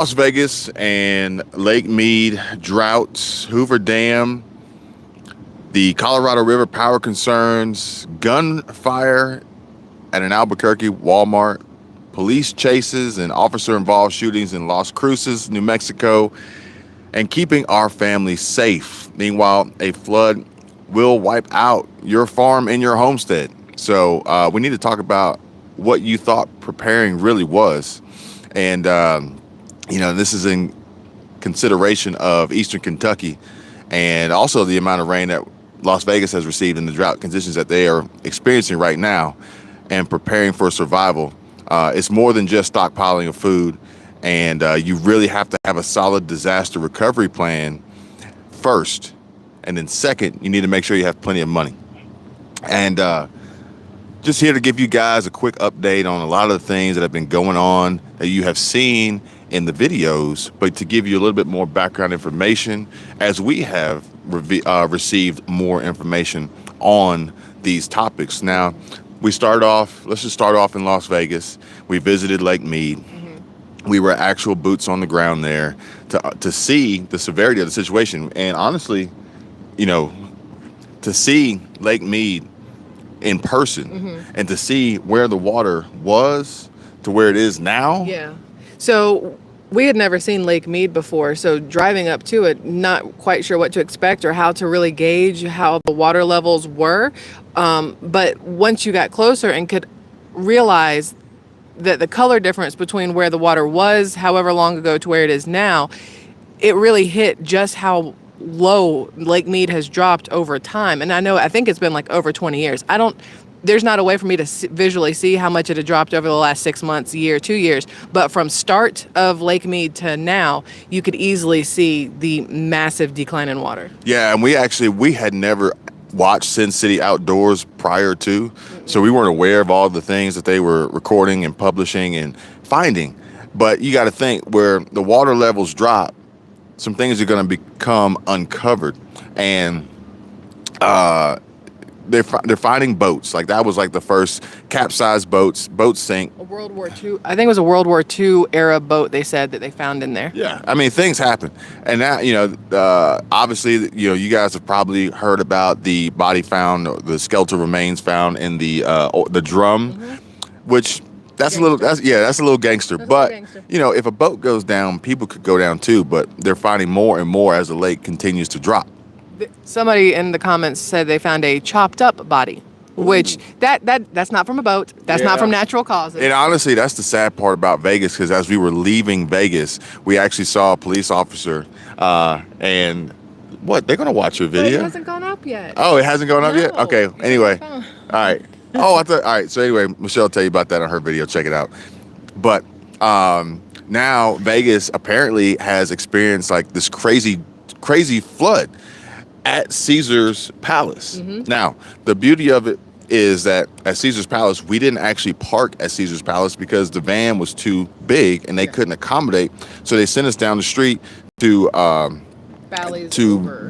Las Vegas and Lake Mead droughts, Hoover Dam, the Colorado River power concerns, gunfire at an Albuquerque Walmart, police chases and officer involved shootings in Las Cruces, New Mexico, and keeping our families safe. Meanwhile, a flood will wipe out your farm and your homestead. So we need to talk about what you thought preparing really was. And, this is in consideration of Eastern Kentucky and also the amount of rain that Las Vegas has received in the drought conditions that they are experiencing right now and preparing for survival. It's more than just stockpiling of food, and you really have to have a solid disaster recovery plan first. And then second, you need to make sure you have plenty of money. And just here to give you guys a quick update on a lot of the things that have been going on that you have seen in the videos, but to give you a little bit more background information as we have received more information on these topics. Now, let's just start off in Las Vegas. We visited Lake Mead. We were actual boots on the ground there to see the severity of the situation. And honestly, to see Lake Mead in person and to see where the water was to where it is now. Yeah. So we had never seen Lake Mead before, so driving up to it, not quite sure what to expect or how to really gauge how the water levels were. But once you got closer and could realize that the color difference between where the water was however long ago to where it is now, it really hit just how low Lake Mead has dropped over time. And I think it's been like over 20 years. There's not a way for me to visually see how much it had dropped over the last 6 months, year, 2 years. But from start of Lake Mead to now, you could easily see the massive decline in water. Yeah, and we had never watched Sin City Outdoors prior to, so we weren't aware of all the things that they were recording and publishing and finding. But you got to think, where the water levels drop, some things are going to become uncovered. And they're finding boats. Like, that was like the first capsized boats sink. A World War II, I think it was a World War II era boat they said that they found in there. Yeah, I mean, things happen. And now, obviously, you guys have probably heard about the body found, the skeletal remains found in the drum, which that's a little gangster. But, if a boat goes down, people could go down too, but they're finding more and more as the lake continues to drop. Somebody in the comments said they found a chopped up body, which that's not from a boat. That's not from natural causes. And honestly, that's the sad part about Vegas, because as we were leaving Vegas, we actually saw a police officer, and they're going to watch your video? It hasn't gone up yet. Oh, it hasn't gone up yet? Okay, anyway. All right. All right. So anyway, Michelle will tell you about that on her video. Check it out. But now Vegas apparently has experienced like this crazy flood at Caesar's Palace. Now, the beauty of it is that at Caesar's Palace, we didn't actually park at Caesar's Palace because the van was too big and they couldn't accommodate. So they sent us down the street to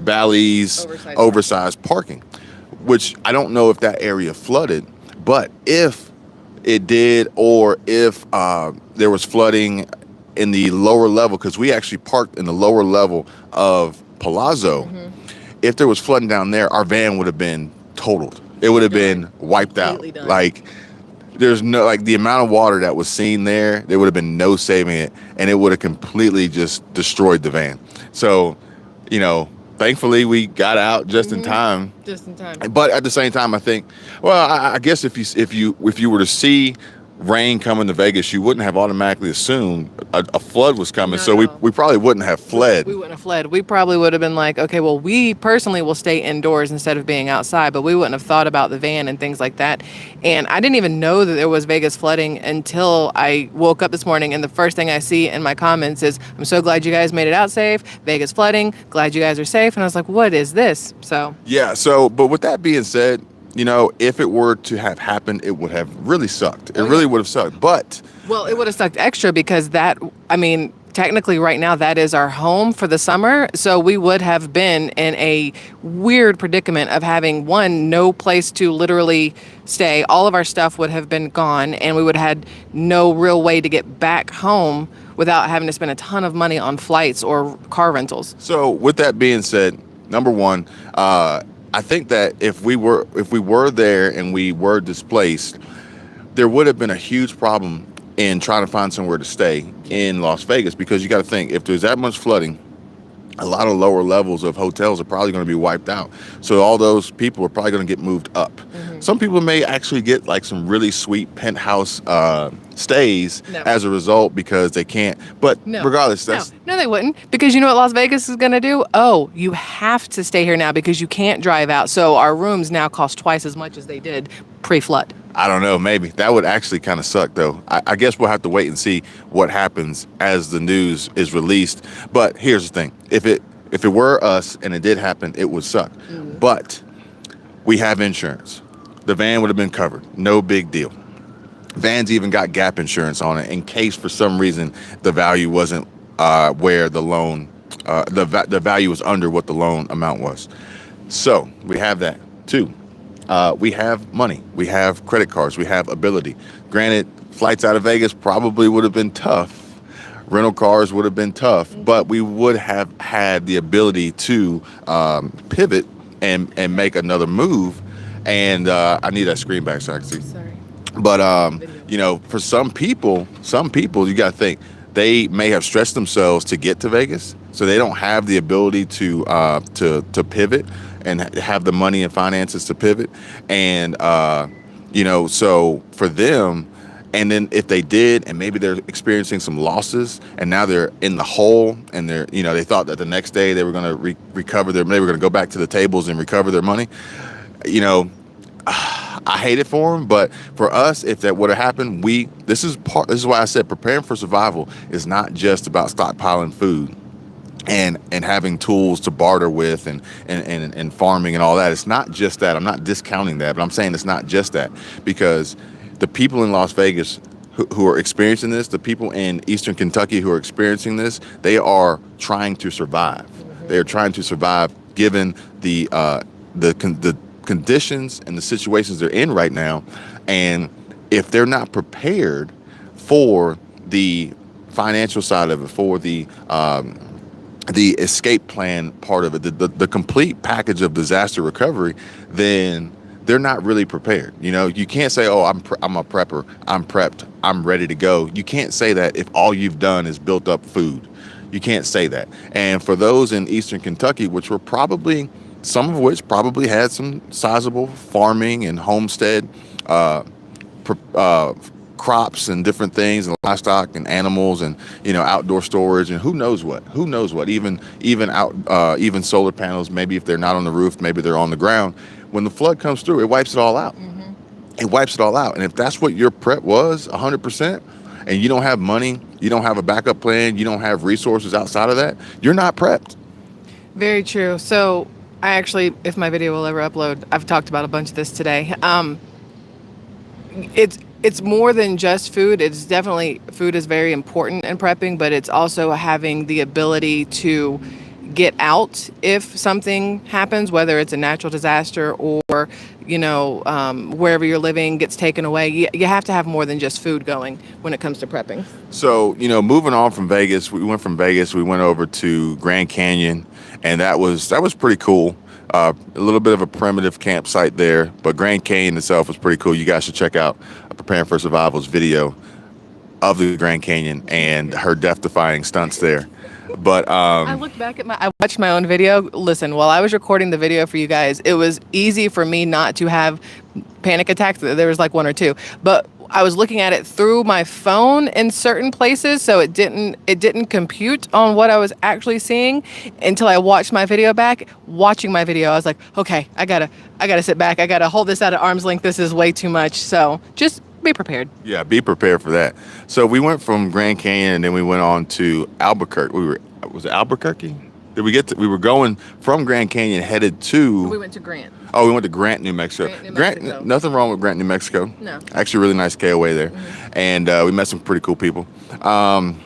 Bally's oversized parking, which I don't know if that area flooded, but if it did, or if there was flooding in the lower level, because we actually parked in the lower level of Palazzo. If there was flooding down there, our van would have been totaled. It would have been wiped out. Like, there's no, like, the amount of water that was seen there would have been no saving it, and it would have completely just destroyed the van. So, thankfully we got out just in time. But at the same time, I think, I guess if you were to see rain coming to Vegas, you wouldn't have automatically assumed a flood was coming. We probably wouldn't have fled. We wouldn't have fled. We probably would have been like, okay, well, we personally will stay indoors instead of being outside, but we wouldn't have thought about the van and things like that. And I didn't even know that there was Vegas flooding until I woke up this morning, and the first thing I see in my comments is, I'm so glad you guys made it out safe. Vegas flooding. Glad you guys are safe. And I was like, what is this? But with that being said, if it were to have happened, it would have really sucked. It really would have sucked. But it would have sucked extra because technically right now that is our home for the summer. So we would have been in a weird predicament of having, no place to literally stay. All of our stuff would have been gone, and we would have had no real way to get back home without having to spend a ton of money on flights or car rentals. So with that being said, number one, I think that if we were there and we were displaced, there would have been a huge problem in trying to find somewhere to stay in Las Vegas, because you got to think, if there's that much flooding, a lot of lower levels of hotels are probably going to be wiped out. So all those people are probably going to get moved up. Some people may actually get like some really sweet penthouse stays No. as a result, because they can't. But No. regardless, that's No, they wouldn't. Because you know what Las Vegas is going to do? Oh, you have to stay here now because you can't drive out. So our rooms now cost twice as much as they did pre-flood. I don't know, maybe. That would actually kind of suck, though. I guess we'll have to wait and see what happens as the news is released. But here's the thing. If it were us and it did happen, it would suck. But we have insurance. The van would have been covered. No big deal. Van's even got gap insurance on it in case for some reason the value wasn't where the loan, the value was under what the loan amount was. So we have that too. We have money, we have credit cards, we have ability. Granted, flights out of Vegas probably would have been tough. Rental cars would have been tough, but we would have had the ability to pivot and make another move. And I need that screen back so I can see. Sorry. But you know, for some people, you got to think they may have stretched themselves to get to Vegas, so they don't have the ability to pivot and have the money and finances to pivot. And you know, so for them, and then if they did, and maybe they're experiencing some losses, and now they're in the hole, and they're, you know, they thought that the next day they were going to recover they were going to go back to the tables and recover their money. You know, I hate it for them, but for us, if that would have happened, this is why I said preparing for survival is not just about stockpiling food and having tools to barter with and farming and all that. It's not just that. I'm not discounting that, but I'm saying it's not just that, because the people in Las Vegas who are experiencing this, the people in Eastern Kentucky who are experiencing this, they are trying to survive. They are trying to survive given the conditions and the situations they're in right now. And if they're not prepared for the financial side of it, for the escape plan part of it, the complete package of disaster recovery, then they're not really prepared. You know, you can't say, oh, I'm a prepper, I'm prepped, I'm ready to go. You can't say that if all you've done is built up food. You can't say that. And for those in Eastern Kentucky, which were probably, some of which probably had some sizable farming and homestead crops and different things, and livestock and animals, and, you know, outdoor storage, and who knows what, even solar panels. Maybe if they're not on the roof, maybe they're on the ground. When the flood comes through, it wipes it all out. It wipes it all out. And if that's what your prep was, 100%, and you don't have money, you don't have a backup plan, you don't have resources outside of that, you're not prepped. Very true. So I actually, if my video will ever upload, I've talked about a bunch of this today. It's more than just food. It's definitely, food is very important in prepping, but it's also having the ability to get out if something happens, whether it's a natural disaster or, you know, wherever you're living gets taken away. You have to have more than just food going when it comes to prepping. So, you know, moving on from Vegas, we went over to Grand Canyon, and that was pretty cool. A little bit of a primitive campsite there, but Grand Canyon itself was pretty cool. You guys should check out Preparing for Survival's video of the Grand Canyon and her death-defying stunts there. But I looked back at I watched my own video. Listen, while I was recording the video for you guys, it was easy for me not to have panic attacks. There was like one or two, but I was looking at it through my phone in certain places, so it didn't compute on what I was actually seeing until I watched my video back. Watching my video, I was like, okay, I gotta sit back. I gotta hold this at arm's length. This is way too much. So just be prepared. Yeah, be prepared for that. So we went from Grand Canyon, and then we went on to Albuquerque. Was it Albuquerque? We were going from Grand Canyon headed to... We went to Grant. Oh, we went to Grant, New Mexico. Grant, nothing wrong with Grant, New Mexico. No. Actually, really nice KOA there. And we met some pretty cool people. And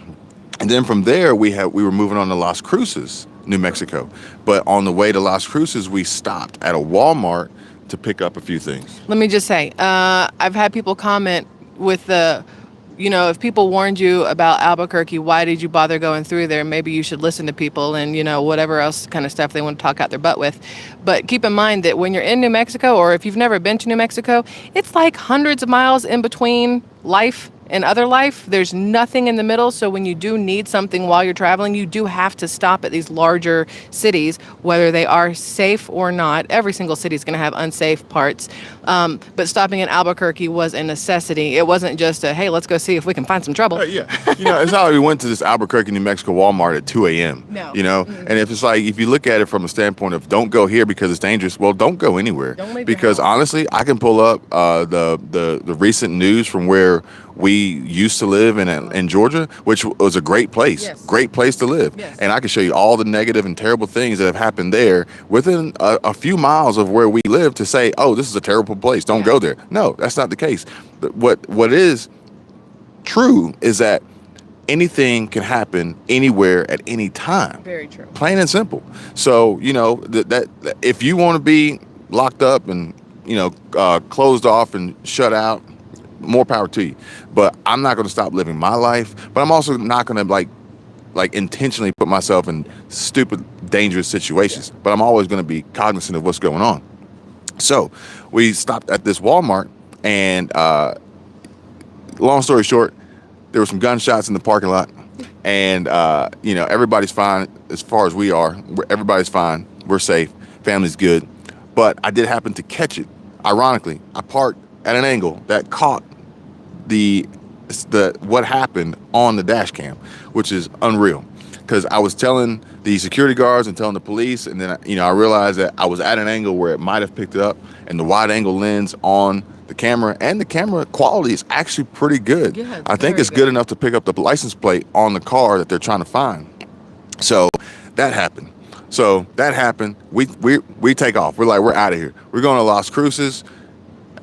then from there, we were moving on to Las Cruces, New Mexico. But on the way to Las Cruces, we stopped at a Walmart to pick up a few things. Let me just say, I've had people comment with you know, if people warned you about Albuquerque, why did you bother going through there? Maybe you should listen to people and, you know, whatever else kind of stuff they want to talk out their butt with. But keep in mind that when you're in New Mexico, or if you've never been to New Mexico, it's like hundreds of miles in between life and other life. There's nothing in the middle. So when you do need something while you're traveling, you do have to stop at these larger cities, whether they are safe or not. Every single city is going to have unsafe parts. But stopping in Albuquerque was a necessity. It wasn't just a, hey, let's go see if we can find some trouble. Yeah. You know, it's not like we went to this Albuquerque, New Mexico Walmart at 2 a.m. No. You know, and if it's like, if you look at it from a standpoint of don't go here because it's dangerous, well, don't go anywhere. Don't leave your Because house. honestly, I can pull up the recent news from where we used to live in Georgia, which was a great place, Yes. great place to live. Yes. And I can show you all the negative and terrible things that have happened there within a few miles of where we live to say, oh, this is a terrible place. Don't go there. No, that's not the case. But what is true is that anything can happen anywhere at any time. Very true. Plain and simple. So, you know, that if you want to be locked up and, you know, closed off and shut out, more power to you. But I'm not going to stop living my life. But I'm also not going to like intentionally put myself in stupid, dangerous situations. But I'm always going to be cognizant of what's going on. So we stopped at this Walmart, and long story short, there were some gunshots in the parking lot, and you know, everybody's fine as far as we are. Everybody's fine. We're safe. Family's good. But I did happen to catch it. Ironically, I parked at an angle that caught the what happened on the dash cam, which is unreal. Because I was telling the security guards and telling the police, and then, you know, I realized that I was at an angle where it might have picked it up, and the wide angle lens on the camera and the camera quality is actually pretty good. Yeah, it's I think very it's good good. enough to pick up the license plate on the car that they're trying to find. So that happened. We take off. We're like, we're out of here. We're going to Las Cruces.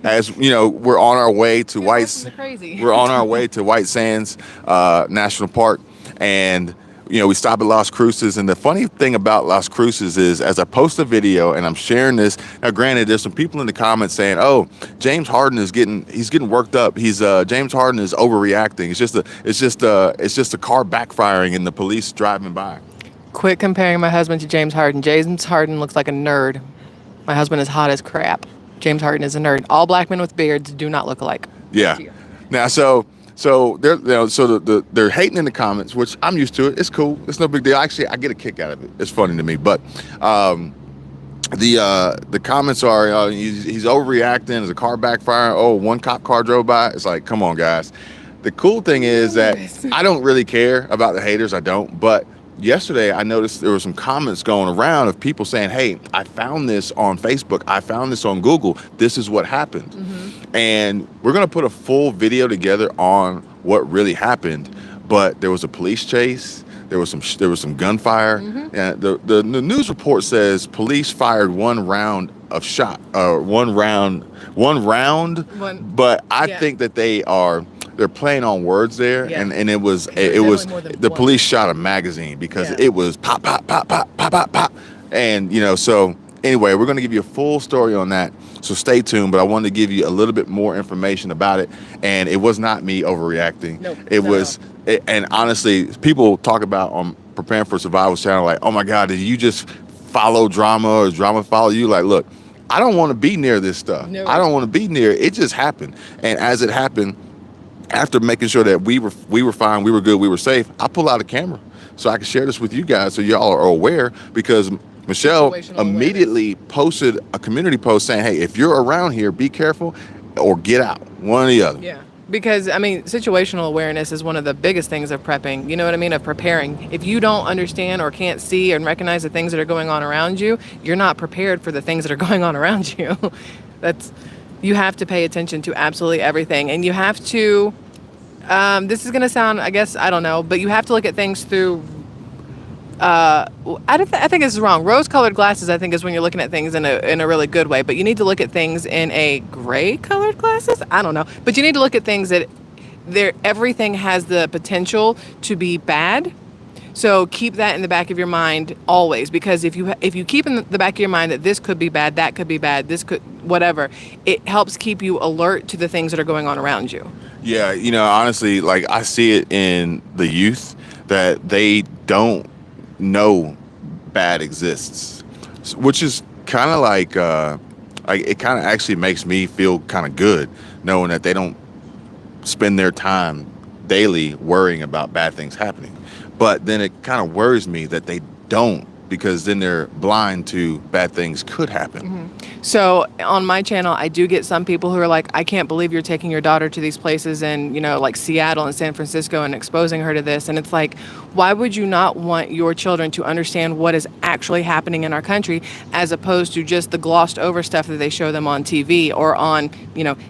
As you know, we're on our way to Listen to crazy. We're on our way to White Sands National Park, and you know, we stop at Las Cruces. And the funny thing about Las Cruces is, as I post a video and I'm sharing this, now granted, there's some people in the comments saying, "Oh, James Harden is getting worked up. James Harden is overreacting. It's just a car backfiring and the police driving by." Quit comparing my husband to James Harden. James Harden looks like a nerd. My husband is hot as crap. James Harden is a nerd. All black men with beards do not look alike. Yeah. Now, so they're, you know, so they're hating in the comments, which I'm used to it. It's cool. It's no big deal. Actually, I get a kick out of it. It's funny to me. But the comments are he's overreacting. There's a car backfiring. Oh, one cop car drove by. It's like, come on, guys. The cool thing is that I don't really care about the haters. I don't. But yesterday, I noticed there were some comments going around of people saying, "Hey, I found this on Facebook. I found this on Google. This is what happened." Mm-hmm. And we're going to put a full video together on what really happened. But there was a police chase. There was some gunfire. Mm-hmm. And the news report says police fired one round of shot, one round. But I think that they're playing on words there, and it was the one. police shot a magazine because it was pop pop pop pop pop pop pop, and you know, so anyway, we're going to give you a full story on that, so stay tuned. But I wanted to give you a little bit more information about it, and it was not me overreacting. Nope, it was, and honestly, people talk about on Preparing for Survival channel like, "Oh my God, did you just follow drama or drama follow you?" Like, look, I don't want to be near this stuff. No. I don't want to be near it. It just happened, and as it happened, after making sure that we were fine, we were good, we were safe, I pull out a camera so I can share this with you guys so y'all are aware, because Michelle immediately posted a community post saying, "Hey, if you're around here, be careful or get out." One or the other. Yeah. Because, I mean, situational awareness is one of the biggest things of prepping. You know what I mean? Of preparing. If you don't understand or can't see and recognize the things that are going on around you, you're not prepared for the things that are going on around you. You have to pay attention to absolutely everything. And you have to, this is going to sound, I guess, I don't know, but you have to look at things through, I think this is wrong. Rose-colored glasses, I think, is when you're looking at things in a really good way. But you need to look at things in a gray-colored glasses? I don't know. But you need to look at things that everything has the potential to be bad. So keep that in the back of your mind always, because if you keep in the back of your mind that this could be bad, that could be bad, this could whatever, it helps keep you alert to the things that are going on around you. Yeah, honestly, like I see it in the youth that they don't know bad exists, which is kind of like it kind of actually makes me feel kind of good knowing that they don't spend their time daily worrying about bad things happening. But then it kind of worries me that they don't, because then they're blind to bad things could happen. So on my channel, I do get some people who are like, I can't believe you're taking your daughter to these places in, like Seattle and San Francisco and exposing her to this. And it's like, why would you not want your children to understand what is actually happening in our country, as opposed to just the glossed over stuff that they show them on TV or on,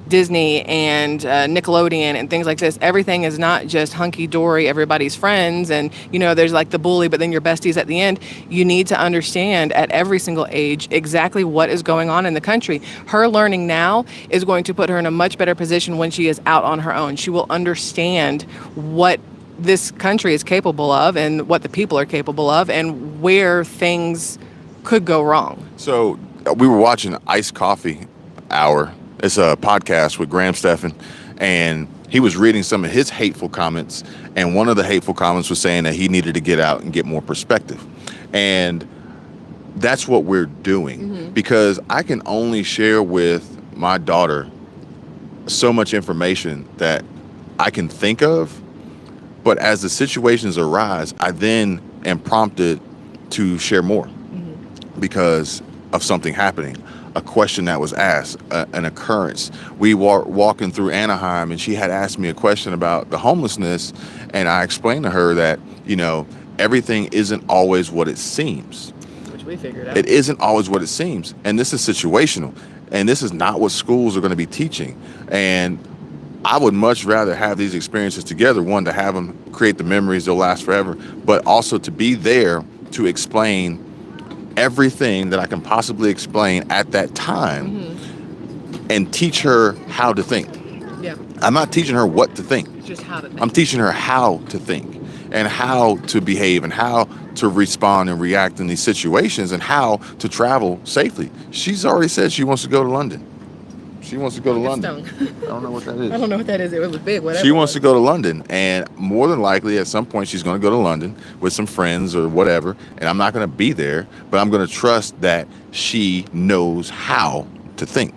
Disney and Nickelodeon and things like this. Everything is not just hunky dory, everybody's friends. And, there's like the bully, but then your besties at the end. You need to understand at every single age exactly what is going on in the country. Her learning now is going to put her in a much better position when she is out on her own. She will understand what this country is capable of and what the people are capable of and where things could go wrong. So we were watching Iced Coffee Hour. It's a podcast with Graham Stephan, and he was reading some of his hateful comments, and one of the hateful comments was saying that he needed to get out and get more perspective. And that's what we're doing, because I can only share with my daughter so much information that I can think of. But as the situations arise, I then am prompted to share more because of something happening, a question that was asked, an occurrence. We were walking through Anaheim, and she had asked me a question about the homelessness, and I explained to her that, everything isn't always what it seems. Which we figured out. It isn't always what it seems. And this is situational. And this is not what schools are going to be teaching. And I would much rather have these experiences together. One, to have them create the memories, they'll last forever. But also to be there to explain everything that I can possibly explain at that time and teach her how to think. Yeah. I'm not teaching her what to think. Just how to think. I'm teaching her how to think and how to behave and how to respond and react in these situations and how to travel safely. She's already said she wants to go to London. She wants to go to London. I don't know what that is. I don't know what that is. It was big, whatever. She wants to go to London, and more than likely at some point she's going to go to London with some friends or whatever, and I'm not going to be there, but I'm going to trust that she knows how to think.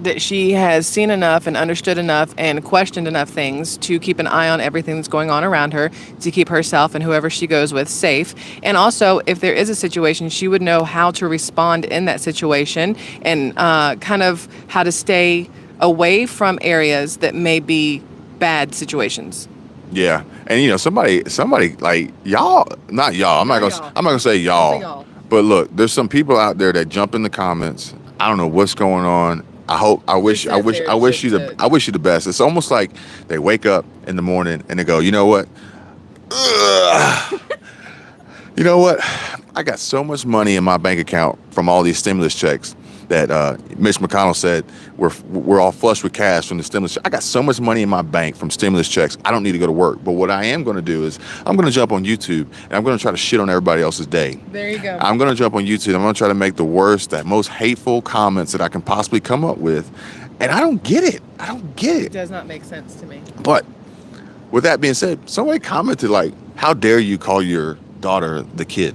That she has seen enough and understood enough and questioned enough things to keep an eye on everything that's going on around her, to keep herself and whoever she goes with safe. And also, if there is a situation, she would know how to respond in that situation and kind of how to stay away from areas that may be bad situations. Yeah, and somebody like y'all, not y'all. I'm not gonna say y'all. But look, there's some people out there that jump in the comments. I don't know what's going on. I wish you the best. It's almost like they wake up in the morning and they go, you know what? You know what? I got so much money in my bank account from all these stimulus checks that Mitch McConnell said we're all flush with cash from the stimulus check. I got so much money in my bank from stimulus checks. I don't need to go to work. But what I am going to do is I'm going to jump on YouTube and I'm going to try to shit on everybody else's day. There you go. I'm going to jump on YouTube. I'm going to try to make the worst, that most hateful comments that I can possibly come up with. And I don't get it. It does not make sense to me. But with that being said, somebody commented like, how dare you call your daughter the kid?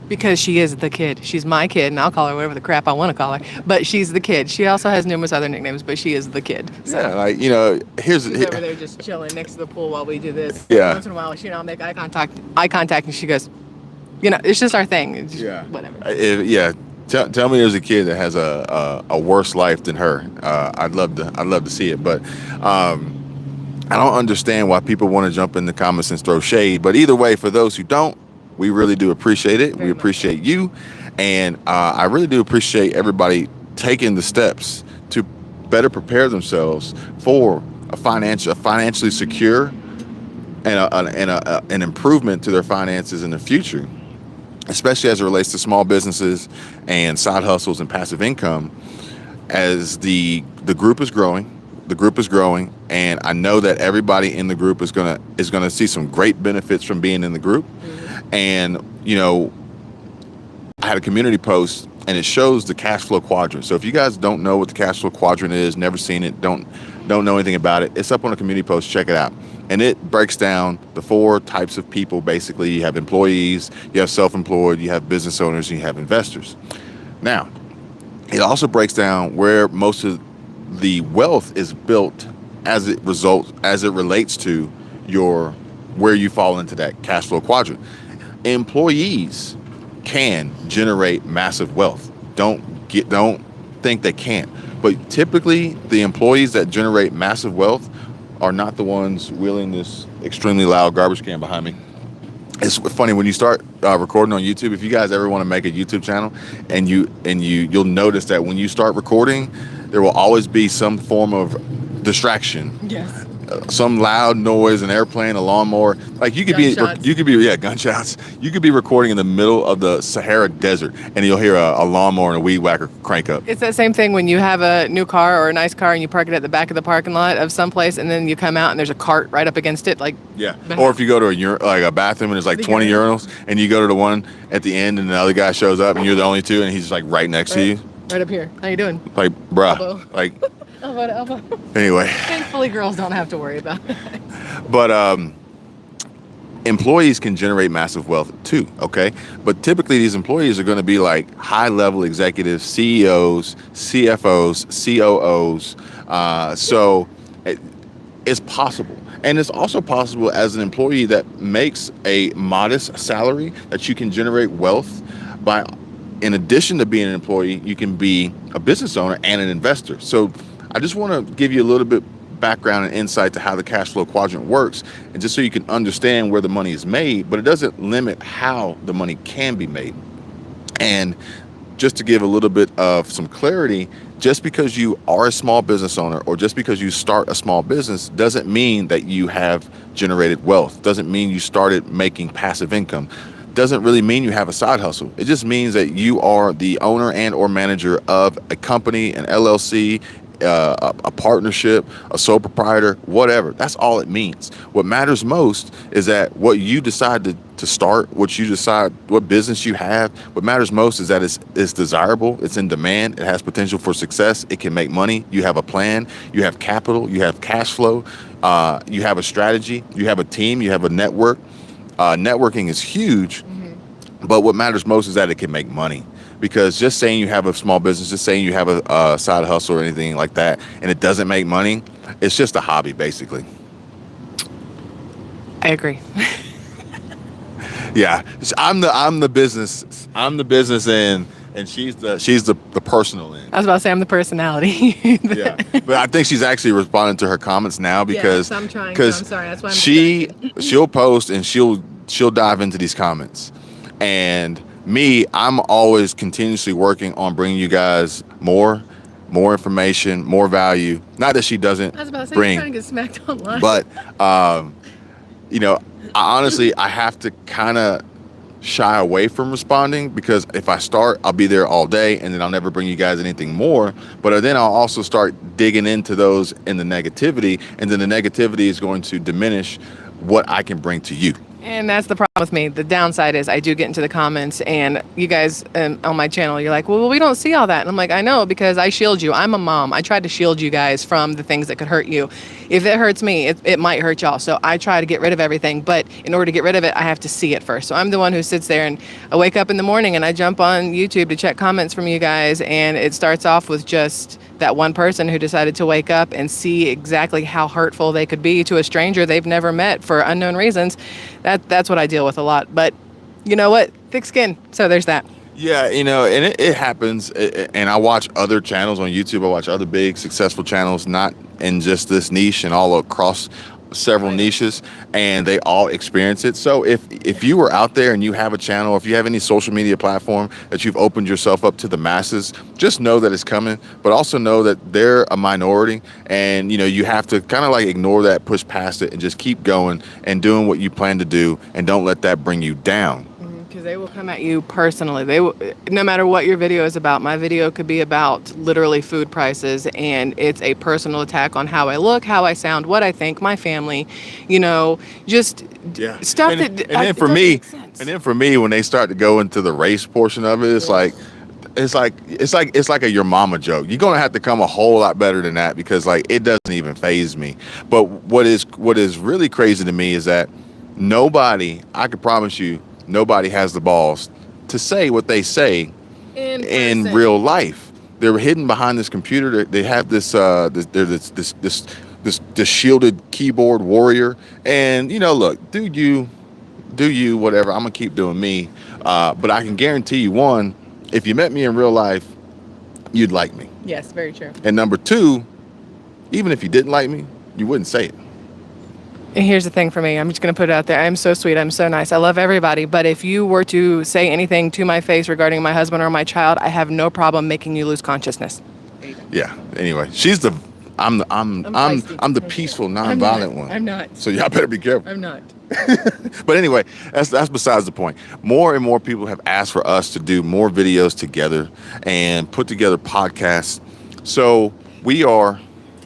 Because she is the kid. She's my kid, and I'll call her whatever the crap I want to call her. But she's the kid. She also has numerous other nicknames, but she is the kid. So. Yeah, She's over there just chilling next to the pool while we do this. Yeah. Once in a while, I'll make eye contact, and she goes, it's just our thing. It's just whatever. Tell me there's a kid that has a worse life than her. I'd love to see it, but I don't understand why people want to jump in the comments and throw shade. But either way, for those who don't, we really do appreciate it. We appreciate you. And I really do appreciate everybody taking the steps to better prepare themselves for a financially secure and an improvement to their finances in the future, especially as it relates to small businesses and side hustles and passive income. As the group is growing, the group is growing, and I know that everybody in the group is gonna see some great benefits from being in the group. And I had a community post, and it shows the cash flow quadrant. So if you guys don't know what the cash flow quadrant is, never seen it, don't know anything about it, it's up on a community post. Check it out. And it breaks down the 4 types of people. Basically, you have employees, you have self-employed, you have business owners, and you have investors. Now, it also breaks down where most of the wealth is built as it relates to where you fall into that cash flow quadrant. Employees can generate massive wealth. Don't think they can't. But typically, the employees that generate massive wealth are not the ones wheeling this extremely loud garbage can behind me. It's funny when you start recording on YouTube. If you guys ever want to make a YouTube channel, and you'll notice that when you start recording, there will always be some form of distraction. Yes. Some loud noise, an airplane, a lawnmower. Like gunshots. Gunshots. You could be recording in the middle of the Sahara Desert, and you'll hear a lawnmower and a weed whacker crank up. It's that same thing when you have a new car or a nice car and you park it at the back of the parking lot of someplace, and then you come out and there's a cart right up against it. Or if you go to a bathroom and there's like 20 urinals, and you go to the one at the end, and the other guy shows up, and you're the only two, and he's like right next to you. Right up here. How you doing? Like, bruh. Elbow. Like. Elbow to elbow. Anyway. Thankfully, girls don't have to worry about it. But employees can generate massive wealth too, okay? But typically these employees are going to be like high-level executives, CEOs, CFOs, COOs. So it's possible. And it's also possible as an employee that makes a modest salary that you can generate wealth by, in addition to being an employee, you can be a business owner and an investor. So I just want to give you a little bit background and insight to how the cash flow quadrant works, and just so you can understand where the money is made, but it doesn't limit how the money can be made. And just to give a little bit of some clarity, just because you are a small business owner or just because you start a small business doesn't mean that you have generated wealth, doesn't mean you started making passive income, doesn't really mean you have a side hustle. It just means that you are the owner and or manager of a company, an LLC, a partnership, a sole proprietor, whatever. That's all it means. What matters most is that what you decide to start, what you decide, what business you have, what matters most is that it's desirable, it's in demand, it has potential for success, it can make money, you have a plan, you have capital, you have cash flow, you have a strategy, you have a team, you have a network. Networking is huge, but what matters most is that it can make money. Because just saying you have a small business, just saying you have a side hustle or anything like that, and it doesn't make money, it's just a hobby, basically. I agree. Yeah, I'm the business end, and she's the personal end. I was about to say I'm the personality. Yeah, but I think she's actually responding to her comments now because I'm trying. I'm sorry. That's why I'm she'll post and she'll dive into these comments, and me, I'm always continuously working on bringing you guys more information, more value. Not that she doesn't I was about to say, bring, you're trying to get smacked online. but I have to kind of shy away from responding, because if I start, I'll be there all day, and then I'll never bring you guys anything more. But then I'll also start digging into those in the negativity, and then the negativity is going to diminish what I can bring to you. And that's the problem with me. The downside is I do get into the comments, and you guys on my channel, you're like, well, we don't see all that. And I'm like, I know, because I shield you. I'm a mom. I tried to shield you guys from the things that could hurt you. If it hurts me, it might hurt y'all. So I try to get rid of everything. But in order to get rid of it, I have to see it first. So I'm the one who sits there, and I wake up in the morning and I jump on YouTube to check comments from you guys. And it starts off with just that one person who decided to wake up and see exactly how hurtful they could be to a stranger they've never met for unknown reasons. That's what I deal with a lot. But you know what? Thick skin. So there's that. Yeah, and it happens. And I watch other channels on YouTube. I watch other big successful channels, not in just this niche, and all across several niches, and they all experience it. So if you were out there and you have a channel, if you have any social media platform that you've opened yourself up to the masses, just know that it's coming, but also know that they're a minority, and you have to kind of like ignore that, push past it, and just keep going and doing what you plan to do, and don't let that bring you down. Because they will come at you personally. They will, no matter what your video is about. My video could be about literally food prices, and it's a personal attack on how I look, how I sound, what I think, my family, just stuff and that. then it for doesn't me, make sense. and then for me, when they start to go into the race portion of it, it's like a your mama joke. You're gonna have to come a whole lot better than that, because like it doesn't even faze me. But what is really crazy to me is that I could promise you, nobody has the balls to say what they say in real life. They're hidden behind this computer. They have this shielded keyboard warrior. And look, do you whatever. I'm gonna keep doing me. But I can guarantee you, one, if you met me in real life, you'd like me. Yes, very true. And number two, even if you didn't like me, you wouldn't say it. And here's the thing for me. I'm just going to put it out there. I'm so sweet. I'm so nice. I love everybody. But if you were to say anything to my face regarding my husband or my child, I have no problem making you lose consciousness. Yeah. Anyway, I'm the peaceful, nonviolent one. I'm not. So y'all better be careful. I'm not. But anyway, that's besides the point. More and more people have asked for us to do more videos together and put together podcasts. So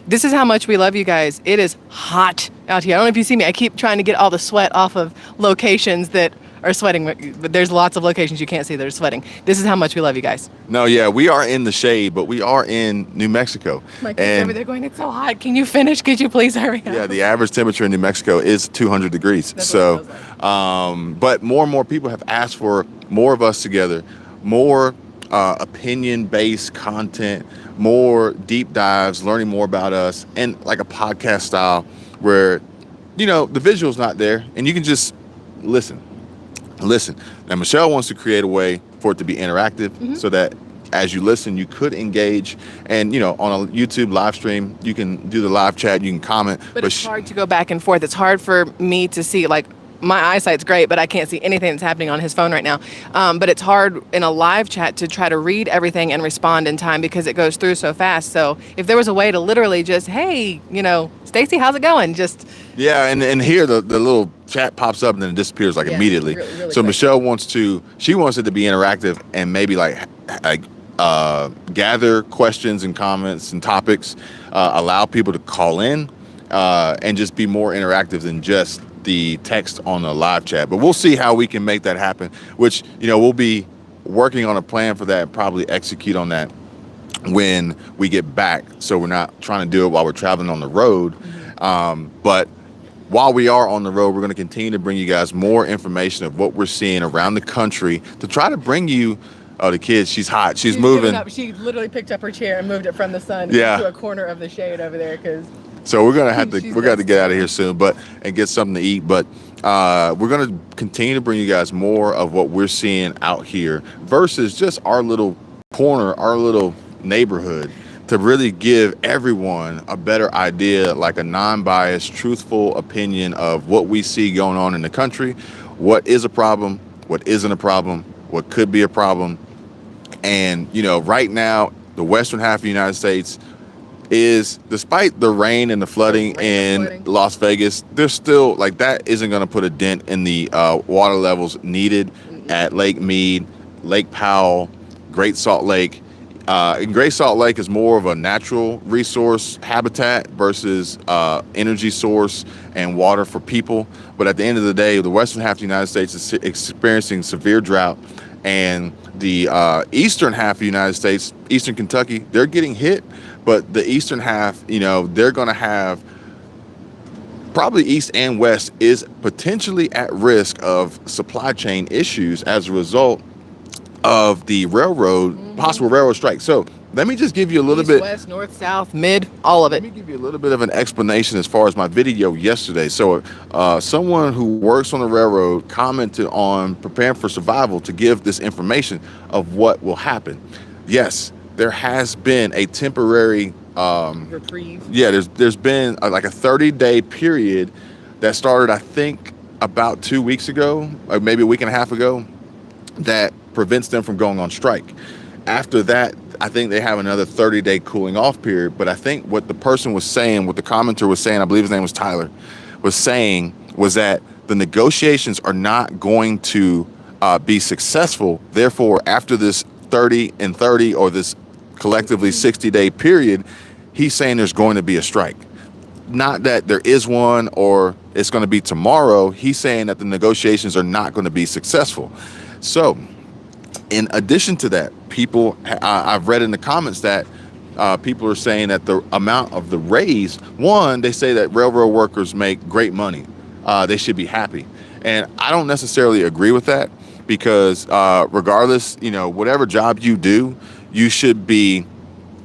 This is how much we love you guys. It is hot out here. I don't know if you see me. I keep trying to get all the sweat off of locations that are sweating, but there's lots of locations you can't see that are sweating. This is how much we love you guys. No, yeah, we are in the shade, but we are in New Mexico. My kids over there going, it's so hot. Can you finish? Could you please hurry up? Yeah, the average temperature in New Mexico is 200 degrees. That's so, what it feels like. But more and more people have asked for more of us together, more opinion-based content, more deep dives, learning more about us, and like a podcast style where, the visual's not there and you can just listen. Now, Michelle wants to create a way for it to be interactive so that as you listen, you could engage. And, on a YouTube live stream, you can do the live chat, you can comment. But it's hard to go back and forth. It's hard for me to see, like, my eyesight's great, but I can't see anything that's happening on his phone right now. But it's hard in a live chat to try to read everything and respond in time because it goes through so fast. So if there was a way to literally just, hey, Stacy, how's it going? Just and here the little chat pops up and then it disappears immediately. Really so quick. Michelle wants it to be interactive and maybe gather questions and comments and topics, allow people to call in, and just be more interactive than just the text on the live chat. But we'll see how we can make that happen, which, we'll be working on a plan for that and probably execute on that when we get back. So we're not trying to do it while we're traveling on the road. But while we are on the road, we're going to continue to bring you guys more information of what we're seeing around the country to try to bring you. Oh, the kid, she's hot. She's moving. She literally picked up her chair and moved it from the sun Yeah. to a corner of the shade over there because So we're gonna have to She's get out of here soon, and get something to eat. But we're gonna continue to bring you guys more of what we're seeing out here versus just our little corner, our little neighborhood, to really give everyone a better idea, like a non-biased, truthful opinion of what we see going on in the country, what is a problem, what isn't a problem, what could be a problem. And right now, the western half of the United States is, despite the rain and the flooding in Las Vegas, there's still that isn't going to put a dent in the water levels needed at Lake Mead, Lake Powell, Great Salt Lake. And Great Salt Lake is more of a natural resource habitat versus energy source and water for people. But at the end of the day, the western half of the United States is experiencing severe drought, and the eastern half of the United States, eastern Kentucky, they're getting hit. But the eastern half, they're going to have, probably east and west is potentially at risk of supply chain issues as a result of the possible railroad strike. So let me just give you a little bit. West, north, south, mid, all of it. Let me give you a little bit of an explanation as far as my video yesterday. So someone who works on the railroad commented on Preparing for Survival to give this information of what will happen. Yes, there has been a temporary reprieve. Yeah, there's been a 30-day period that started, I think, about 2 weeks ago, or maybe a week and a half ago, that prevents them from going on strike. After that, I think they have another 30-day cooling off period. But I think what the person was saying, what the commenter was saying, I believe his name was Tyler, was saying was that the negotiations are not going to be successful. Therefore, after this 30 and 30 or this collectively 60-day period, he's saying there's going to be a strike. Not that there is one or it's going to be tomorrow. He's saying that the negotiations are not going to be successful. So in addition to that, I've read in the comments that people are saying that the amount of the raise, one, they say that railroad workers make great money. They should be happy. And I don't necessarily agree with that, because regardless, whatever job you do, you should be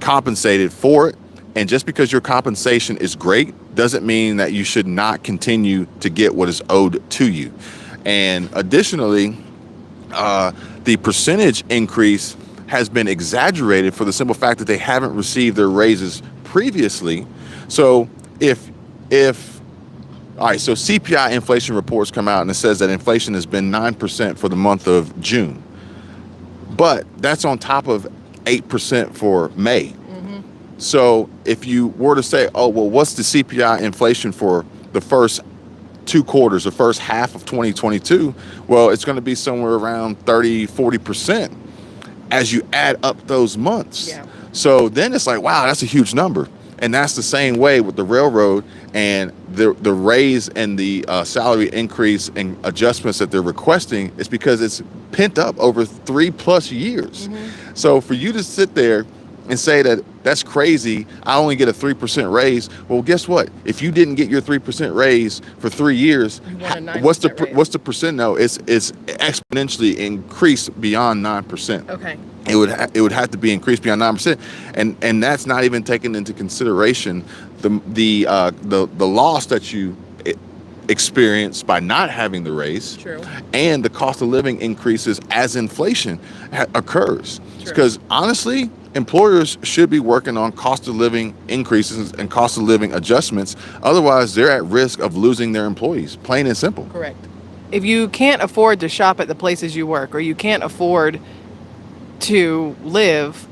compensated for it. And just because your compensation is great doesn't mean that you should not continue to get what is owed to you. And additionally, the percentage increase has been exaggerated for the simple fact that they haven't received their raises previously. So all right, so CPI inflation reports come out and it says that inflation has been 9% for the month of June. But that's on top of 8% for May. So if you were to say, oh, well, what's the CPI inflation for the first 2 quarters, the first half of 2022? Well, it's going to be somewhere around 30-40% as you add up those months. Yeah. So then it's like, wow, that's a huge number. And that's the same way with the railroad and the raise and the salary increase and adjustments that they're requesting is because it's pent up over 3+ years. So for you to sit there and say that that's crazy, I only get a 3% raise. Well, guess what? If you didn't get your 3% raise for 3 years, what's the percent? No, it's exponentially increased beyond 9%. Okay. It would have to be increased beyond 9%, and that's not even taking into consideration the loss that you experience by not having the raise. True. And the cost of living increases as inflation occurs. Because honestly, employers should be working on cost of living increases and cost of living adjustments. Otherwise, they're at risk of losing their employees, plain and simple. Correct. If you can't afford to shop at the places you work, or you can't afford to live,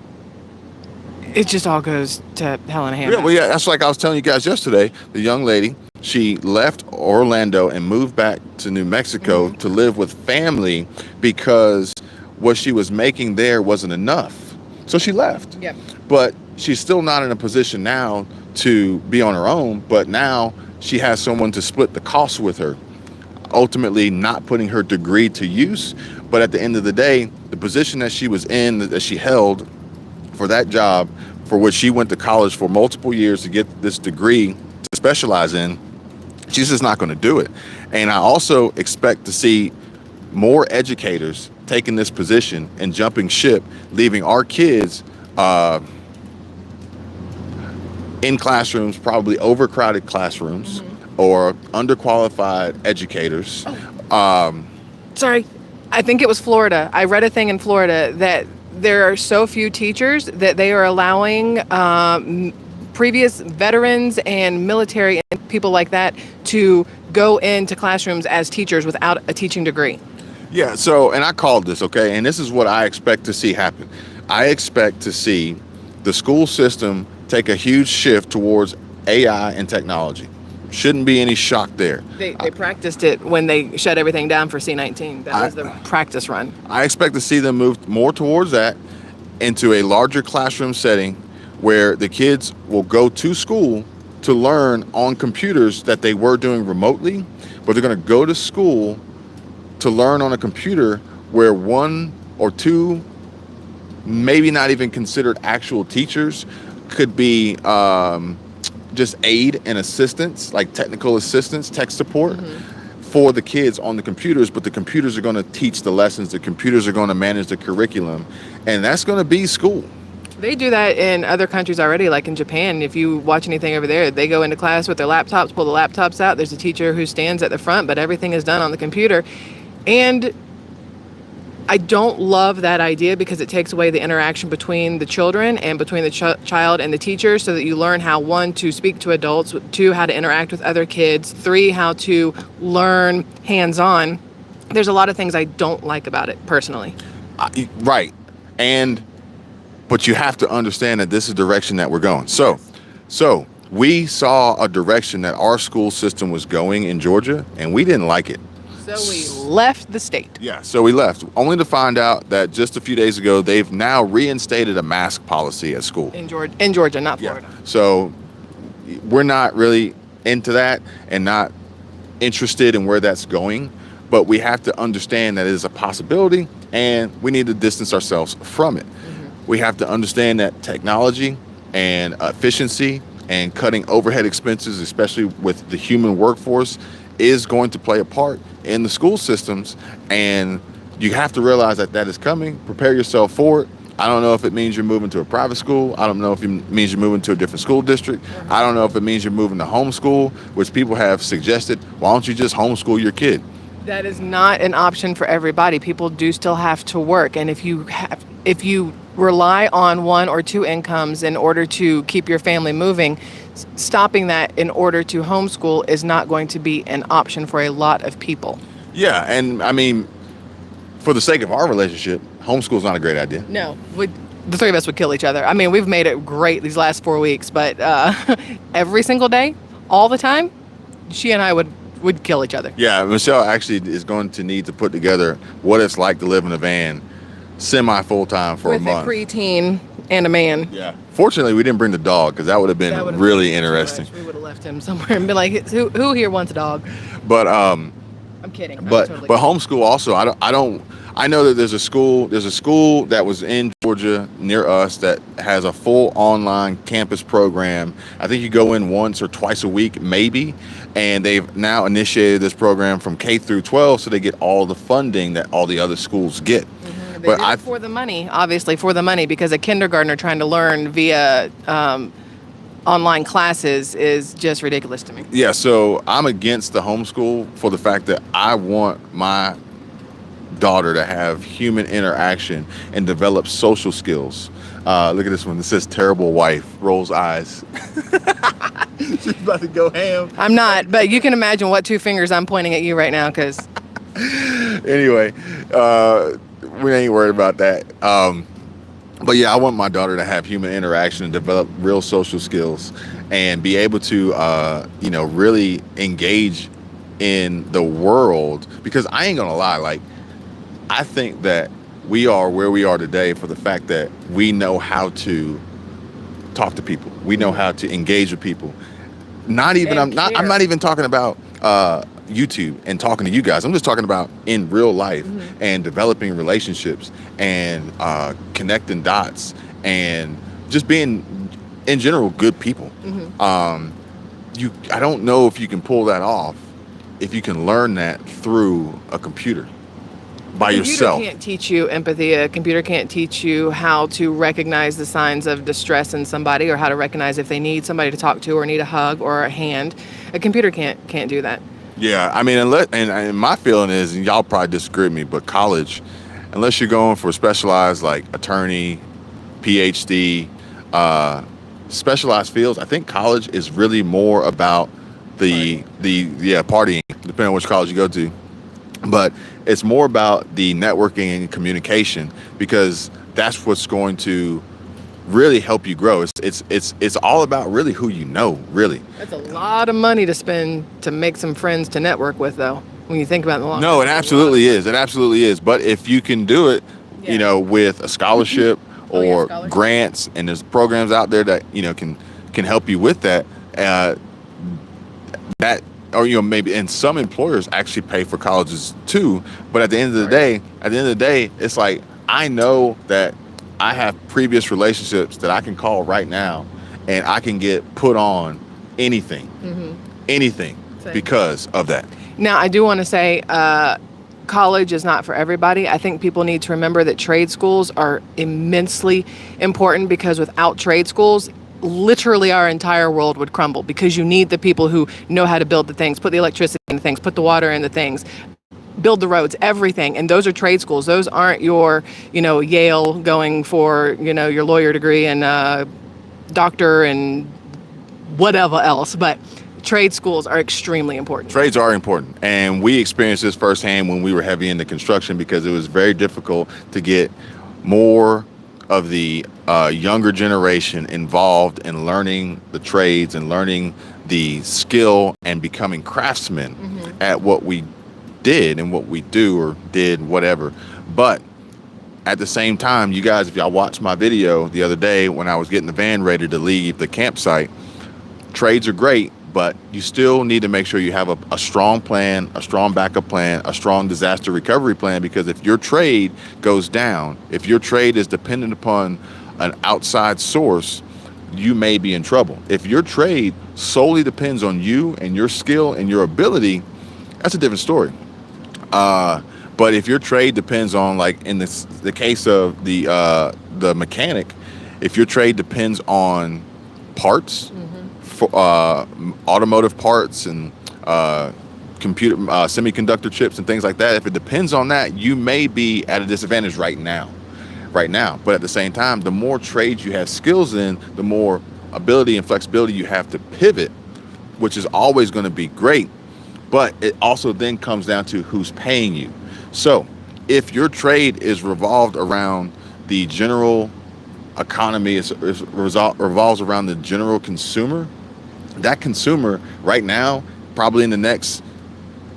it just all goes to hell in a handbasket. Yeah, well, yeah, that's like I was telling you guys yesterday. The young lady, she left Orlando and moved back to New Mexico to live with family because what she was making there wasn't enough. So she left. Yep. But she's still not in a position now to be on her own, but now she has someone to split the costs with her, ultimately not putting her degree to use. But at the end of the day, the position that she was in, that she held for that job, for which she went to college for multiple years to get this degree to specialize in, she's just not going to do it. And I also expect to see more educators taking this position and jumping ship, leaving our kids in classrooms, probably overcrowded classrooms, or underqualified educators. Sorry, I think it was Florida. I read a thing in Florida that there are so few teachers that they are allowing previous veterans and military and people like that to go into classrooms as teachers without a teaching degree. Yeah, so, and I called this, okay, and this is what I expect to see happen. I expect to see the school system take a huge shift towards AI and technology. Shouldn't be any shock there. They practiced it when they shut everything down for C-19. That was the practice run. I expect to see them move more towards that, into a larger classroom setting where the kids will go to school to learn on computers that they were doing remotely, but they're going to go to school to learn on a computer where 1 or 2, maybe not even considered actual teachers, could be just aid and assistance, like technical assistance, tech support for the kids on the computers, but the computers are going to teach the lessons, the computers are going to manage the curriculum, and that's going to be school. They do that in other countries already, like in Japan. If you watch anything over there, they go into class with their laptops, pull the laptops out. There's a teacher who stands at the front, but everything is done on the computer. And I don't love that idea because it takes away the interaction between the children and between the child and the teacher, so that you learn how, 1, to speak to adults, 2, how to interact with other kids, 3, how to learn hands-on. There's a lot of things I don't like about it personally. Right. But you have to understand that this is the direction that we're going. So we saw a direction that our school system was going in Georgia, and we didn't like it. So we left the state. Yeah, so we left, only to find out that just a few days ago, they've now reinstated a mask policy at school. In Georgia, not Yeah. Florida. So we're not really into that and not interested in where that's going, but we have to understand that it is a possibility and we need to distance ourselves from it. We have to understand that technology and efficiency and cutting overhead expenses, especially with the human workforce, is going to play a part in the school systems. And you have to realize that that is coming. Prepare yourself for it. I don't know if it means you're moving to a private school. I don't know if it means you're moving to a different school district. I don't know if it means you're moving to homeschool, which people have suggested. Why don't you just homeschool your kid? That is not an option for everybody. People do still have to work, and if you rely on one or two incomes in order to keep your family moving, stopping that in order to homeschool is not going to be an option for a lot of people. Yeah, and I mean, for the sake of our relationship, homeschool is not a great idea. No, the three of us would kill each other. I mean, we've made it great these last 4 weeks, but every single day, all the time, she and I would kill each other. Yeah, Michelle actually is going to need to put together what it's like to live in a van semi full-time for With a month. a preteen and a man. Yeah. Fortunately, we didn't bring the dog because that would have been That would've really been too interesting. much. We would have left him somewhere and been like, who here wants a dog? But I'm kidding. I'm but totally homeschool also. I know that there's a school that was in Georgia near us that has a full online campus program. I think you go in once or twice a week, maybe, and they've now initiated this program from K through 12, so they get all the funding that all the other schools get. They did it for the money, obviously for the money, because a kindergartner trying to learn via online classes is just ridiculous to me. Yeah, so I'm against the homeschool for the fact that I want my daughter to have human interaction and develop social skills. Look at this one. This says terrible wife, rolls eyes. She's about to go ham. I'm not, but you can imagine what two fingers I'm pointing at you right now, because Anyway, we ain't worried about that. But yeah, I want my daughter to have human interaction and develop real social skills and be able to, really engage in the world. Because I ain't gonna lie, like, I think that we are where we are today for the fact that we know how to talk to people. We know how to engage with people. I'm not even talking about YouTube and talking to you guys. I'm just talking about in real life and developing relationships and connecting dots and just being in general good people. I don't know if you can pull that off if you can learn that through a computer by yourself. A computer can't teach you empathy. A computer can't teach you how to recognize the signs of distress in somebody or how to recognize if they need somebody to talk to or need a hug or a hand. A computer can't do that. Yeah, I mean, and my feeling is, and y'all probably disagree with me, but college, unless you're going for specialized like attorney, PhD, specialized fields, I think college is really more about the partying, depending on which college you go to. But it's more about the networking and communication, because that's what's going to really help you grow. It's all about really who you know, really. That's a lot of money to spend to make some friends to network with, though, when you think about it in the long No, run. it absolutely is. It absolutely is. But if you can do it, with a scholarship or scholarship. grants, and there's programs out there that, can help you with that, maybe, and some employers actually pay for colleges too. But at the end of the day, it's like, I know that I have previous relationships that I can call right now and I can get put on anything Same. because of that. Now, I do want to say college is not for everybody. I think people need to remember that trade schools are immensely important, because without trade schools, literally our entire world would crumble, because you need the people who know how to build the things, put the electricity in the things, put the water in the things, build the roads, everything. And those are trade schools. Those aren't your, Yale going for, your lawyer degree and doctor and whatever else. But trade schools are extremely important. Trades are important, and we experienced this firsthand when we were heavy into construction, because it was very difficult to get more of the younger generation involved in learning the trades and learning the skill and becoming craftsmen at what we did and what we do or did, whatever. But at the same time, you guys, if y'all watched my video the other day when I was getting the van ready to leave the campsite, trades are great, but you still need to make sure you have a strong plan, a strong backup plan, a strong disaster recovery plan, because if your trade goes down, if your trade is dependent upon an outside source, you may be in trouble. If your trade solely depends on you and your skill and your ability, that's a different story. But if your trade depends on, like in the case of the mechanic, if your trade depends on parts, for, automotive parts and computer semiconductor chips and things like that, if it depends on that, you may be at a disadvantage right now. But at the same time, the more trades you have skills in, the more ability and flexibility you have to pivot, which is always going to be great. But it also then comes down to who's paying you. So if your trade is revolved around the general economy, revolves around the general consumer, that consumer right now, probably in the next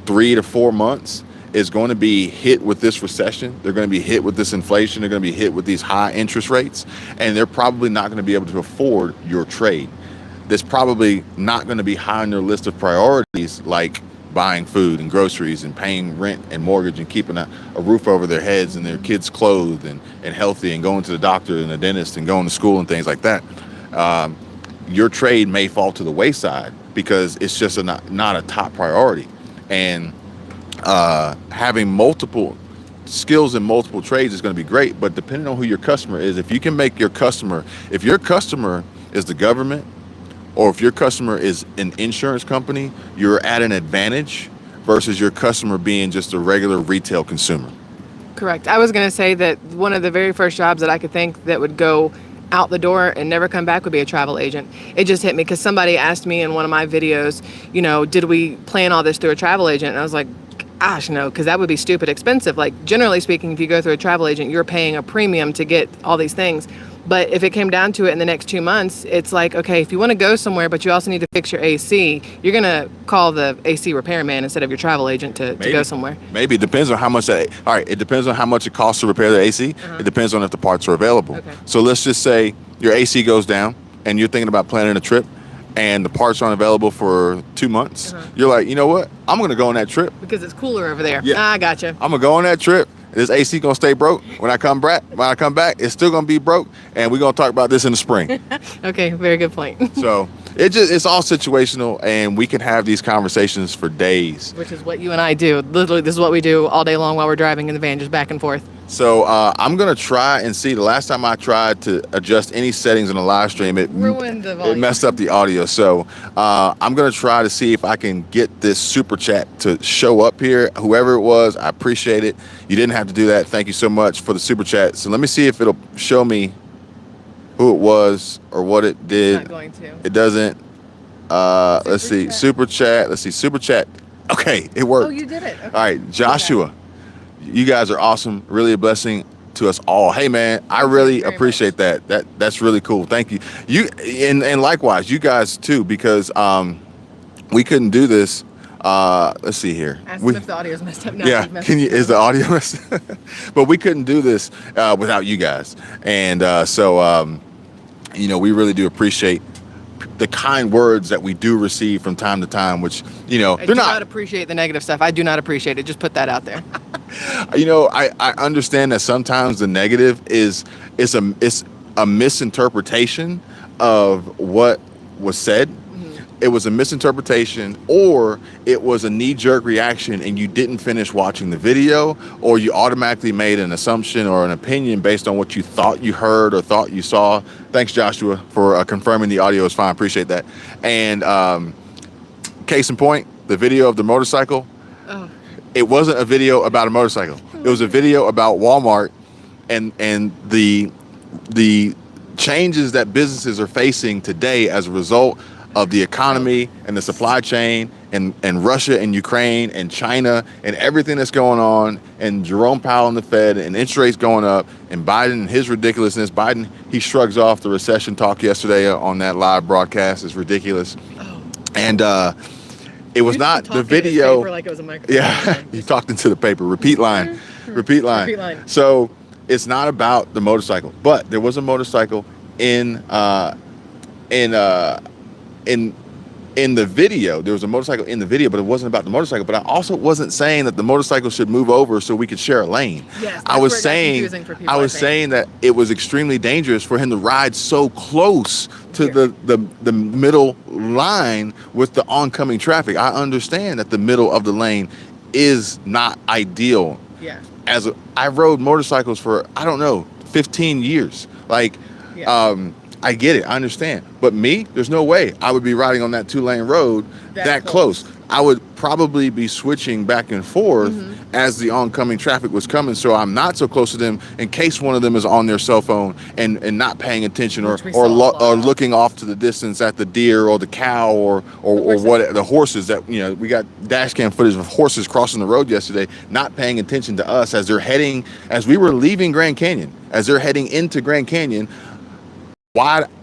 3 to 4 months, is going to be hit with this recession. They're going to be hit with this inflation. They're going to be hit with these high interest rates, and they're probably not going to be able to afford your trade. That's probably not going to be high on their list of priorities, like buying food and groceries and paying rent and mortgage and keeping a roof over their heads and their kids clothed and healthy and going to the doctor and the dentist and going to school and things like that. Your trade may fall to the wayside because it's just not a top priority. And having multiple skills in multiple trades is going to be great, but depending on who your customer is, if you can make your customer, if your customer is the government, or if your customer is an insurance company, you're at an advantage versus your customer being just a regular retail consumer. Correct. I was going to say that one of the very first jobs that I could think that would go out the door and never come back would be a travel agent. It just hit me because somebody asked me in one of my videos, did we plan all this through a travel agent? And I was like, gosh, no, because that would be stupid expensive. Like, generally speaking, if you go through a travel agent, you're paying a premium to get all these things. But if it came down to it in the next 2 months, it's like, okay, if you want to go somewhere, but you also need to fix your AC, you're going to call the AC repairman instead of your travel agent to go somewhere. Maybe. It depends on how much it depends on how much it costs to repair the AC. It depends on if the parts are available. Okay. So let's just say your AC goes down and you're thinking about planning a trip and the parts aren't available for 2 months. You're like, you know what? I'm going to go on that trip. Because it's cooler over there. Yeah. I gotcha. I'm going to go on that trip. This AC gonna stay broke. When I come back, it's still gonna be broke, and we're gonna talk about this in the spring. Okay, very good point. So it's all situational, and we can have these conversations for days. Which is what you and I do. Literally, this is what we do all day long while we're driving in the van, just back and forth. So I'm gonna try and see. The last time I tried to adjust any settings in the live stream, it ruined the volume. It messed up the audio. So I'm gonna try to see if I can get this super chat to show up here. Whoever it was, I appreciate it. You didn't have to do that. Thank you so much for the super chat. So let me see if it'll show me who it was or what it did. It's not going to. It doesn't. Let's see. chat. Super chat. Let's see. Super chat. Okay, it worked. Oh, you did it. Okay. All right, Joshua. Okay. You guys are awesome. Really a blessing to us all. Hey man, I really appreciate that. That's really cool. Thank you. You and likewise, you guys too, because we couldn't do this. Let's see here. Ask them if the audio's messed up now. Yeah, is the audio messed up? But we couldn't do this without you guys. And so we really do appreciate the kind words that we do receive from time to time, which, I do not appreciate the negative stuff. I do not appreciate it. Just put that out there. I understand that sometimes the negative is a misinterpretation of what was said. It was a misinterpretation, or it was a knee-jerk reaction and you didn't finish watching the video, or you automatically made an assumption or an opinion based on what you thought you heard or thought you saw. Thanks, Joshua, for confirming the audio is fine. Appreciate that. And case in point, the video of the motorcycle, it wasn't a video about a motorcycle. It was a video about Walmart and the changes that businesses are facing today as a result of the economy and the supply chain and Russia and Ukraine and China and everything that's going on, and Jerome Powell and the Fed and interest rates going up, and Biden and his ridiculousness. Biden, he shrugs off the recession talk yesterday on that live broadcast. It's ridiculous. And It was You not talked the in this video. paper like it was a microphone. Yeah, you talked into the paper. Repeat line. Repeat line. Repeat line. So it's not about the motorcycle, but there was a motorcycle in in uh in the video. There was a motorcycle in the video, but it wasn't about the motorcycle. But I also wasn't saying that the motorcycle should move over so we could share a lane. Yes, I that's was where it got saying confusing for people, I I was think. saying that it was extremely dangerous for him to ride so close to Yeah. the middle line with the oncoming traffic. I understand that the middle of the lane is not ideal. Yeah. I rode motorcycles for, I don't know, 15 years. Like, Yeah. I get it. I understand. But me, there's no way I would be riding on that 2-lane road that close. I would probably be switching back and forth as the oncoming traffic was coming, so I'm not so close to them in case one of them is on their cell phone and not paying attention, or Which we saw a lot. or looking off to the distance at the deer or the cow or horses. what, the horses that, you know, we got dash cam footage of horses crossing the road yesterday, not paying attention to us as they're heading, as we were leaving Grand Canyon, as they're heading into Grand Canyon,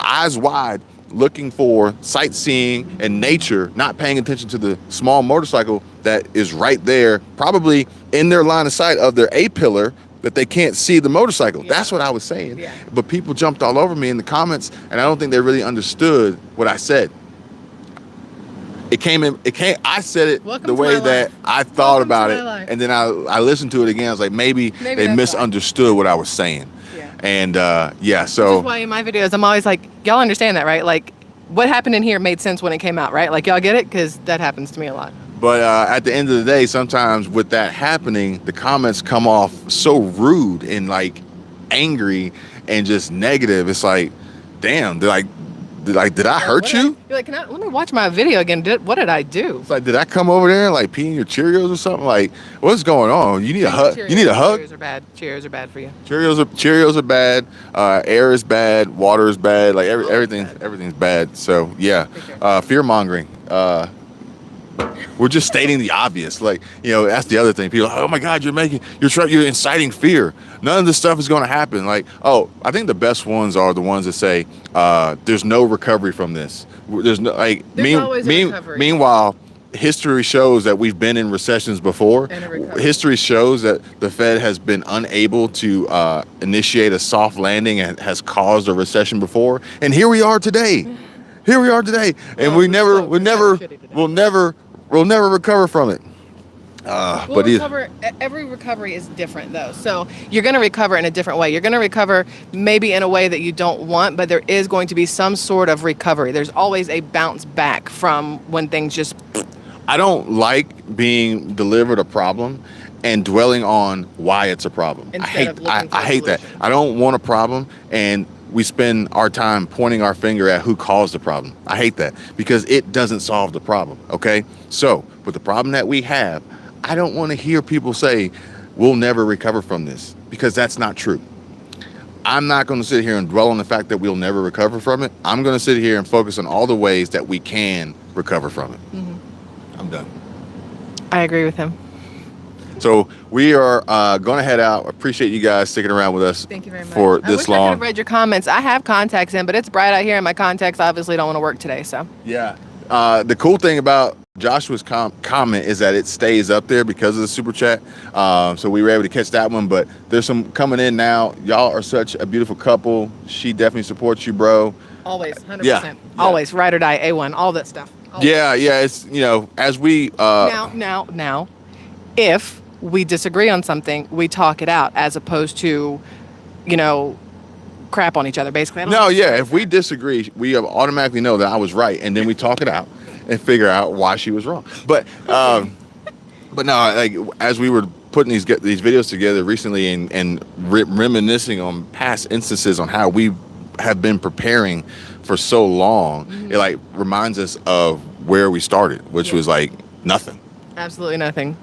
eyes wide, looking for sightseeing and nature, not paying attention to the small motorcycle that is right there, probably in their line of sight of their A-pillar, that they can't see the motorcycle. Yeah. That's what I was saying. Yeah. But people jumped all over me in the comments, and I don't think they really understood what I said. I said it Welcome the to way my that life. I thought Welcome to about my it, life. and then I listened to it again. I was like, maybe Maybe they that's why. misunderstood what I was saying. Yeah. And yeah, Which so is why in my videos I'm always like, y'all understand that, right? Like, what happened in here made sense when it came out, right? Like, y'all get it? Because that happens to me a lot. But at the end of the day, sometimes with that happening, the comments come off so rude and like angry and just negative. It's like, damn, they're like, did I hurt you? You're like, let me watch my video again. What did I do? It's like, did I come over there and like pee in your Cheerios or something? Like, what's going on? You need a hug? You need a hug? Cheerios are bad. Cheerios are bad for you. Cheerios are bad. Air is bad. Water is bad. Like All is everything's bad. So yeah, Take care. fear mongering. We're just stating the obvious. Like, you know, that's the other thing. People are like, oh my God, you're inciting fear. None of this stuff is going to happen. Like, oh, I think the best ones are the ones that say, there's no recovery from this. There's no, like, There's always a recovery. Meanwhile, history shows that we've been in recessions before. And a recovery. History shows that the Fed has been unable to initiate a soft landing and has caused a recession before. And here we are today. Here we are today, and Well, we'll never recover from it. Every recovery is different though. So you're going to recover in a different way. You're going to recover maybe in a way that you don't want, but there is going to be some sort of recovery. There's always a bounce back from when things just. I don't like being delivered a problem and dwelling on why it's a problem. Instead of looking for I a hate that. solution. I don't want a problem, and we spend our time pointing our finger at who caused the problem. I hate that because it doesn't solve the problem. Okay, so with the problem that we have, I don't want to hear people say we'll never recover from this, because that's not true. I'm not going to sit here and dwell on the fact that we'll never recover from it. I'm going to sit here and focus on all the ways that we can recover from it. I'm done. I agree with him. So we are going to head out. Appreciate you guys sticking around with us. Thank you very much. For I this wish I could long. have read your comments. I have contacts in, but it's bright out here, and my contacts obviously don't want to work today. So Yeah. The cool thing about Joshua's comment is that it stays up there because of the super chat. So we were able to catch that one, but there's some coming in now. Y'all are such a beautiful couple. She definitely supports you, bro. always, 100%. Yeah. Always, ride or die, A1, all that stuff. Always. Yeah. It's, you know, as we, Now, if we disagree on something, we talk it out as opposed to, crap on each other, basically. I don't no, know. yeah. If we disagree, we automatically know that I was right, and then we talk it out and figure out why she was wrong. But no, like as we were putting these videos together recently and reminiscing on past instances on how we have been preparing for so long, it like reminds us of where we started, which was like nothing. Absolutely nothing.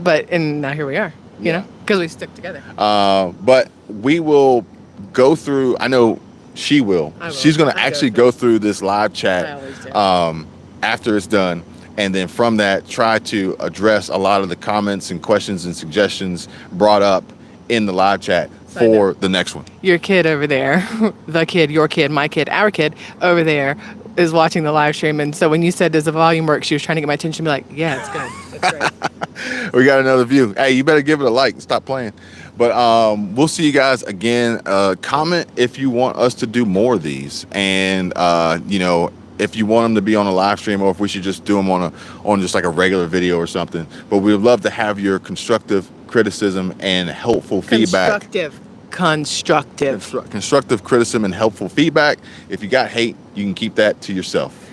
And now here we are, you know, because we stuck together. But we will go through, I know she will. I will. She's going to I go actually through. go through this live I chat always do. after it's done. And then from that, try to address a lot of the comments and questions and suggestions brought up in the live chat Side for the next one. Your kid over there, the kid, your kid, my kid, our kid over there is watching the live stream, and so when you said, "Does the volume work?" she was trying to get my attention. Be like, "Yeah, it's good. That's right." We got another view. Hey, you better give it a like. Stop playing. But we'll see you guys again. Comment if you want us to do more of these, and you know, if you want them to be on a live stream, or if we should just do them on just like a regular video or something. But we'd love to have your constructive criticism and helpful feedback. Constructive Constructive criticism and helpful feedback. If you got hate, you can keep that to yourself.